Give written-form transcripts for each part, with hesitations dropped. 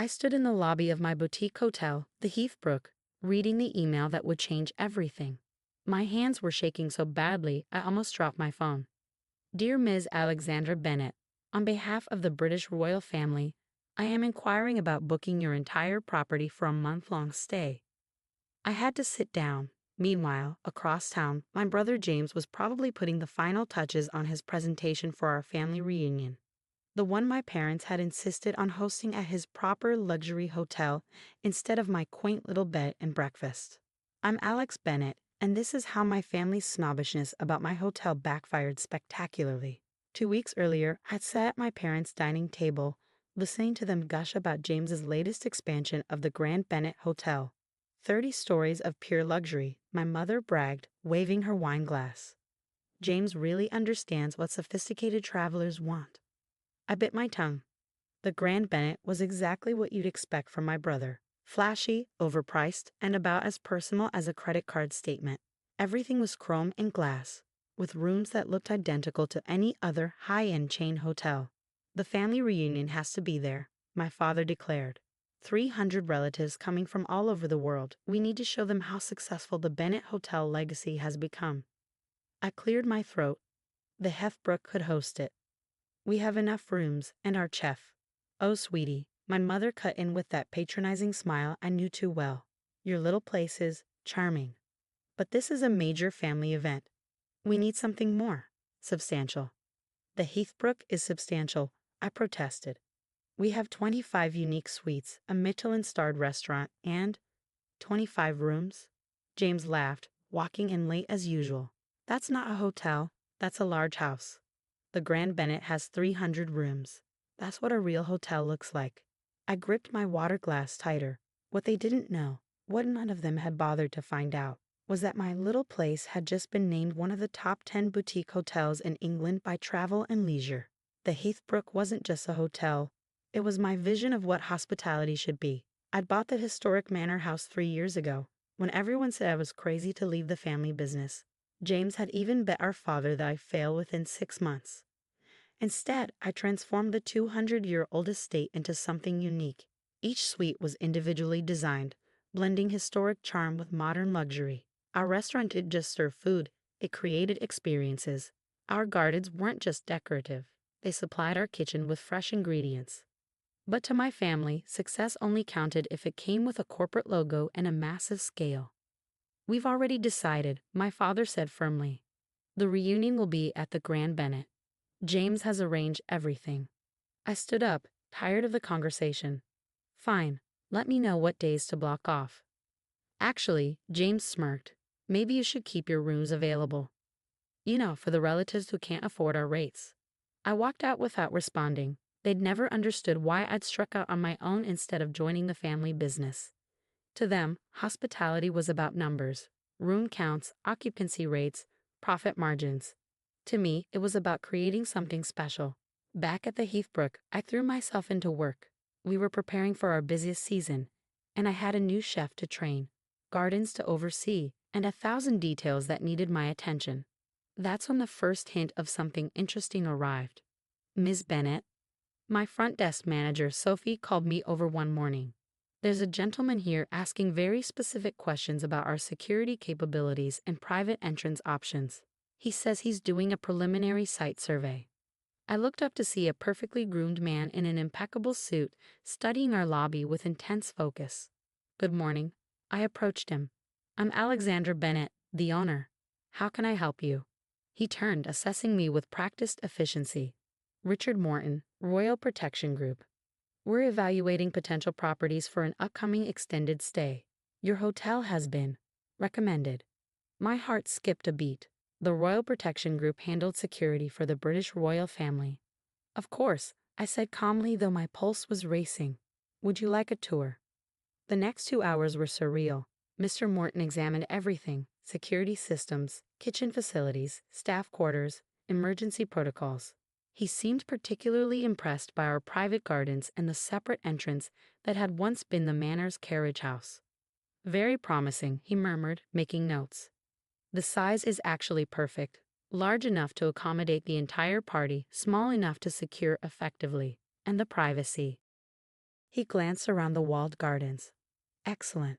I stood in the lobby of my boutique hotel, the Heathbrook, reading the email that would change everything. My hands were shaking so badly I almost dropped my phone. Dear Ms. Alexandra Bennett, on behalf of the British royal family, I am inquiring about booking your entire property for a month-long stay. I had to sit down. Meanwhile, across town, my brother James was probably putting the final touches on his presentation for our family reunion. The one my parents had insisted on hosting at his proper luxury hotel instead of my quaint little bed and breakfast. I'm Alex Bennett, and this is how my family's snobbishness about my hotel backfired spectacularly. 2 weeks earlier, I'd sat at my parents' dining table, listening to them gush about James's latest expansion of the Grand Bennett Hotel. 30 stories of pure luxury, my mother bragged, waving her wine glass. James really understands what sophisticated travelers want. I bit my tongue. The Grand Bennett was exactly what you'd expect from my brother. Flashy, overpriced, and about as personal as a credit card statement. Everything was chrome and glass, with rooms that looked identical to any other high-end chain hotel. The family reunion has to be there, my father declared. 300 relatives coming from all over the world. We need to show them how successful the Bennett Hotel legacy has become. I cleared my throat. The Heathbrook could host it. We have enough rooms, and our chef. Oh, sweetie, my mother cut in with that patronizing smile I knew too well. Your little place is charming. But this is a major family event. We need something more substantial. The Heathbrook is substantial, I protested. We have 25 unique suites, a Michelin-starred restaurant, and 25 rooms. James laughed, walking in late as usual. That's not a hotel, that's a large house. The Grand Bennett has 300 rooms. That's what a real hotel looks like. I gripped my water glass tighter. What they didn't know, what none of them had bothered to find out, was that my little place had just been named one of the top 10 boutique hotels in England by Travel and Leisure. The Heathbrook wasn't just a hotel. It was my vision of what hospitality should be. I'd bought the historic manor house 3 years ago, when everyone said I was crazy to leave the family business. James had even bet our father that I'd fail within 6 months. Instead, I transformed the 200-year-old estate into something unique. Each suite was individually designed, blending historic charm with modern luxury. Our restaurant didn't just serve food, it created experiences. Our gardens weren't just decorative, they supplied our kitchen with fresh ingredients. But to my family, success only counted if it came with a corporate logo and a massive scale. We've already decided, my father said firmly. The reunion will be at the Grand Bennett. James has arranged everything. I stood up, tired of the conversation. Fine, let me know what days to block off. Actually, James smirked. Maybe you should keep your rooms available. You know, for the relatives who can't afford our rates. I walked out without responding. They'd never understood why I'd struck out on my own instead of joining the family business. To them, hospitality was about numbers, room counts, occupancy rates, profit margins. To me, it was about creating something special. Back at the Heathbrook, I threw myself into work. We were preparing for our busiest season, and I had a new chef to train, gardens to oversee, and 1,000 details that needed my attention. That's when the first hint of something interesting arrived. Ms. Bennett, my front desk manager Sophie called me over one morning. There's a gentleman here asking very specific questions about our security capabilities and private entrance options. He says he's doing a preliminary site survey. I looked up to see a perfectly groomed man in an impeccable suit studying our lobby with intense focus. Good morning. I approached him. I'm Alexandra Bennett, the owner. How can I help you? He turned, assessing me with practiced efficiency. Richard Morton, Royal Protection Group. We're evaluating potential properties for an upcoming extended stay. Your hotel has been recommended. My heart skipped a beat. The Royal Protection Group handled security for the British royal family. Of course, I said calmly, though my pulse was racing. Would you like a tour? The next 2 hours were surreal. Mr. Morton examined everything: security systems, kitchen facilities, staff quarters, emergency protocols. He seemed particularly impressed by our private gardens and the separate entrance that had once been the manor's carriage house. Very promising, he murmured, making notes. The size is actually perfect, large enough to accommodate the entire party, small enough to secure effectively, and the privacy. He glanced around the walled gardens. Excellent.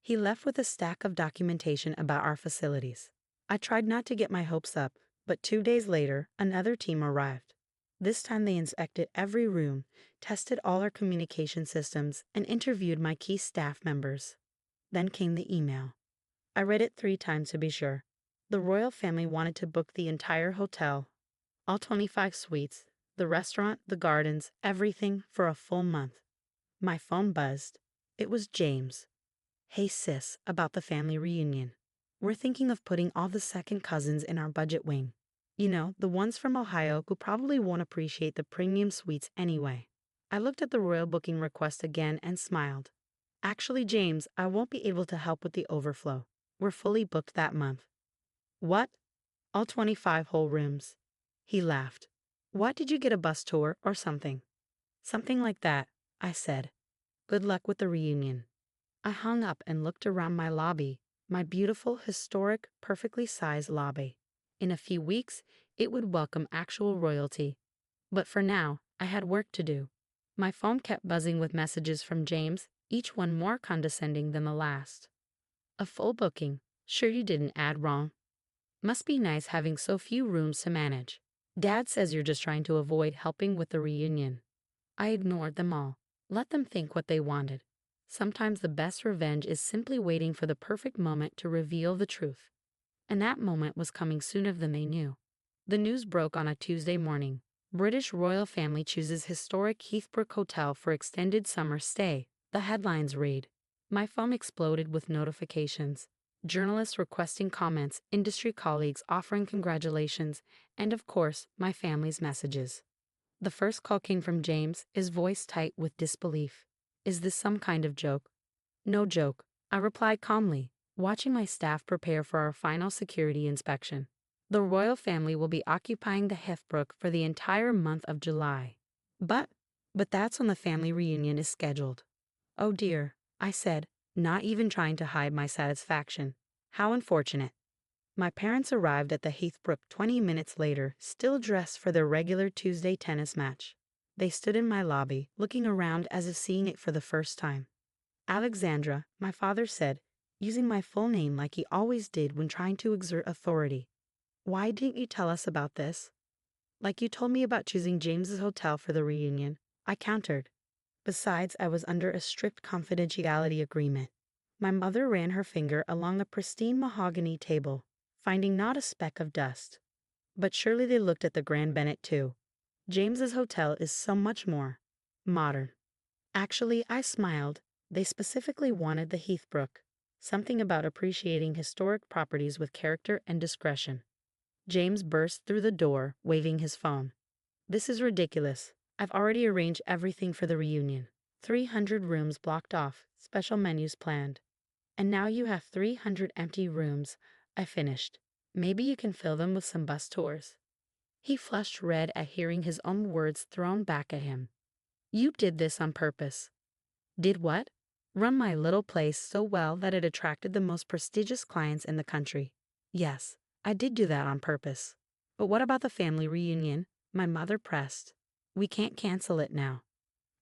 He left with a stack of documentation about our facilities. I tried not to get my hopes up, but 2 days later, another team arrived. This time they inspected every room, tested all our communication systems, and interviewed my key staff members. Then came the email. I read it 3 times to be sure. The royal family wanted to book the entire hotel, all 25 suites, the restaurant, the gardens, everything for a full month. My phone buzzed. It was James. Hey sis, about the family reunion. We're thinking of putting all the second cousins in our budget wing. You know, the ones from Ohio who probably won't appreciate the premium suites anyway. I looked at the royal booking request again and smiled. Actually, James, I won't be able to help with the overflow. We're fully booked that month. What? All 25 whole rooms. He laughed. What, did you get a bus tour or something? Something like that, I said. Good luck with the reunion. I hung up and looked around my lobby, my beautiful, historic, perfectly sized lobby. In a few weeks, it would welcome actual royalty. But for now, I had work to do. My phone kept buzzing with messages from James, each one more condescending than the last. A full booking. Sure you didn't add wrong. Must be nice having so few rooms to manage. Dad says you're just trying to avoid helping with the reunion. I ignored them all. Let them think what they wanted. Sometimes the best revenge is simply waiting for the perfect moment to reveal the truth. And that moment was coming sooner than they knew. The news broke on a Tuesday morning. British royal family chooses historic Heathbrook Hotel for extended summer stay. The headlines read. My phone exploded with notifications. Journalists requesting comments, industry colleagues offering congratulations, and of course, my family's messages. The first call came from James, his voice tight with disbelief. Is this some kind of joke? No joke, I replied calmly, watching my staff prepare for our final security inspection. The royal family will be occupying the Heathbrook for the entire month of July. But that's when the family reunion is scheduled. Oh dear, I said, not even trying to hide my satisfaction. How unfortunate. My parents arrived at the Heathbrook 20 minutes later, still dressed for their regular Tuesday tennis match. They stood in my lobby, looking around as if seeing it for the first time. Alexandra, my father said, using my full name like he always did when trying to exert authority. Why didn't you tell us about this? Like you told me about choosing James's hotel for the reunion, I countered. Besides, I was under a strict confidentiality agreement. My mother ran her finger along the pristine mahogany table, finding not a speck of dust. But surely they looked at the Grand Bennett too. James's hotel is so much more modern. Actually, I smiled. They specifically wanted the Heathbrook. Something about appreciating historic properties with character and discretion. James burst through the door, waving his phone. This is ridiculous. I've already arranged everything for the reunion. 300 rooms blocked off, special menus planned. And now you have 300 empty rooms, I finished. Maybe you can fill them with some bus tours. He flushed red at hearing his own words thrown back at him. You did this on purpose. Did what? Run my little place so well that it attracted the most prestigious clients in the country. Yes, I did do that on purpose. But what about the family reunion? My mother pressed. We can't cancel it now.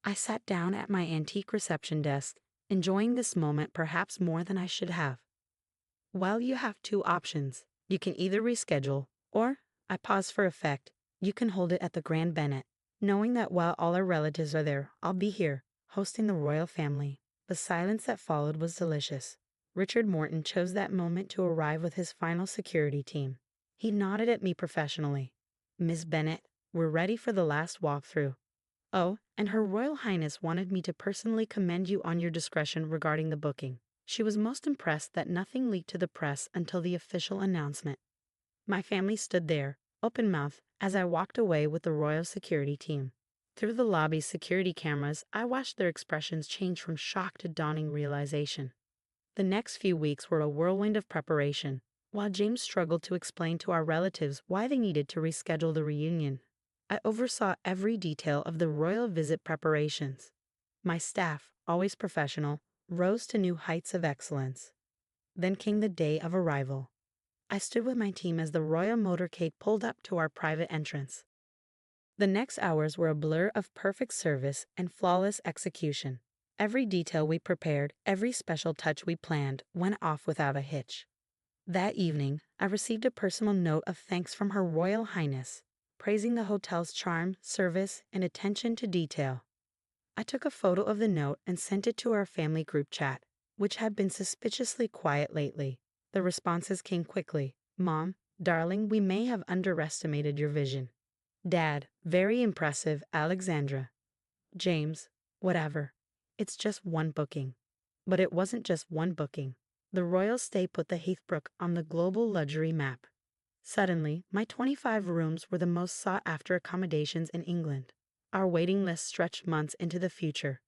I sat down at my antique reception desk, enjoying this moment perhaps more than I should have. Well, you have 2 options. You can either reschedule, or, I paused for effect, you can hold it at the Grand Bennett, knowing that while all our relatives are there, I'll be here, hosting the royal family. The silence that followed was delicious. Richard Morton chose that moment to arrive with his final security team. He nodded at me professionally. Miss Bennett, we're ready for the last walkthrough. Oh, and Her Royal Highness wanted me to personally commend you on your discretion regarding the booking. She was most impressed that nothing leaked to the press until the official announcement. My family stood there, open-mouthed, as I walked away with the royal security team. Through the lobby's security cameras, I watched their expressions change from shock to dawning realization. The next few weeks were a whirlwind of preparation, while James struggled to explain to our relatives why they needed to reschedule the reunion. I oversaw every detail of the royal visit preparations. My staff, always professional, rose to new heights of excellence. Then came the day of arrival. I stood with my team as the royal motorcade pulled up to our private entrance. The next hours were a blur of perfect service and flawless execution. Every detail we prepared, every special touch we planned, went off without a hitch. That evening, I received a personal note of thanks from Her Royal Highness, praising the hotel's charm, service, and attention to detail. I took a photo of the note and sent it to our family group chat, which had been suspiciously quiet lately. The responses came quickly. Mom, darling, we may have underestimated your vision. Dad, very impressive, Alexandra. James, whatever. It's just one booking. But it wasn't just one booking. The royal stay put the Heathbrook on the global luxury map. Suddenly, my 25 rooms were the most sought-after accommodations in England. Our waiting list stretched months into the future.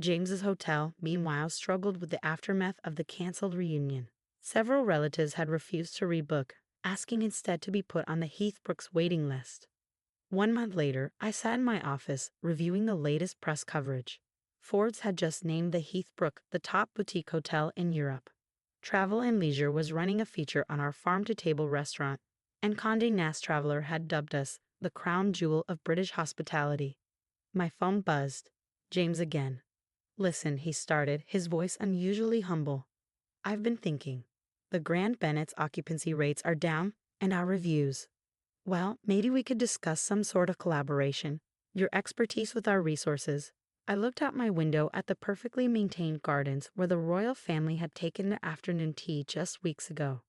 James's hotel, meanwhile, struggled with the aftermath of the cancelled reunion. Several relatives had refused to rebook, asking instead to be put on the Heathbrook's waiting list. 1 month later, I sat in my office reviewing the latest press coverage. Forbes had just named the Heathbrook the top boutique hotel in Europe. Travel and Leisure was running a feature on our farm-to-table restaurant, and Condé Nast Traveler had dubbed us the crown jewel of British hospitality. My phone buzzed. James again. Listen, he started, his voice unusually humble. I've been thinking. The Grand Bennett's occupancy rates are down, and our reviews. Well, maybe we could discuss some sort of collaboration. Your expertise with our resources. I looked out my window at the perfectly maintained gardens where the royal family had taken their afternoon tea just weeks ago.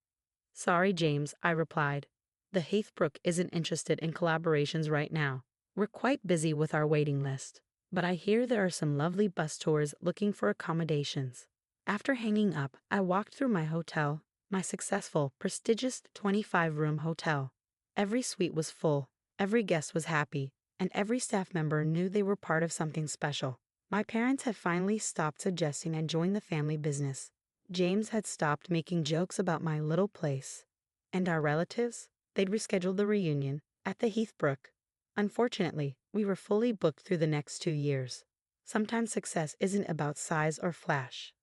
Sorry, James, I replied. The Heathbrook isn't interested in collaborations right now. We're quite busy with our waiting list. But I hear there are some lovely bus tours looking for accommodations. After hanging up, I walked through my hotel, my successful, prestigious 25-room hotel. Every suite was full, every guest was happy, and every staff member knew they were part of something special. My parents had finally stopped suggesting I join the family business. James had stopped making jokes about my little place. And our relatives? They'd rescheduled the reunion at the Heathbrook. Unfortunately, we were fully booked through the next 2 years. Sometimes success isn't about size or flash.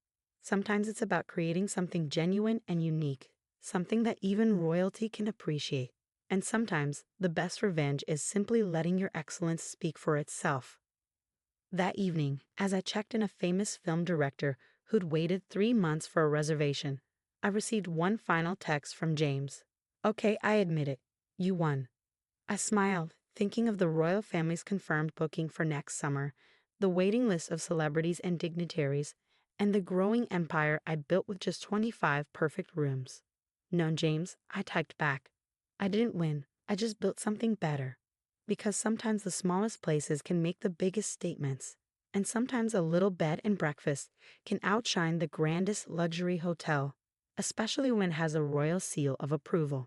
Sometimes it's about creating something genuine and unique, something that even royalty can appreciate. And sometimes, the best revenge is simply letting your excellence speak for itself. That evening, as I checked in a famous film director who'd waited 3 months for a reservation, I received one final text from James. Okay, I admit it. You won. I smiled, thinking of the royal family's confirmed booking for next summer, the waiting list of celebrities and dignitaries, and the growing empire I built with just 25 perfect rooms. No, James, I typed back. I didn't win. I just built something better. Because sometimes the smallest places can make the biggest statements, and sometimes a little bed and breakfast can outshine the grandest luxury hotel, especially when it has a royal seal of approval.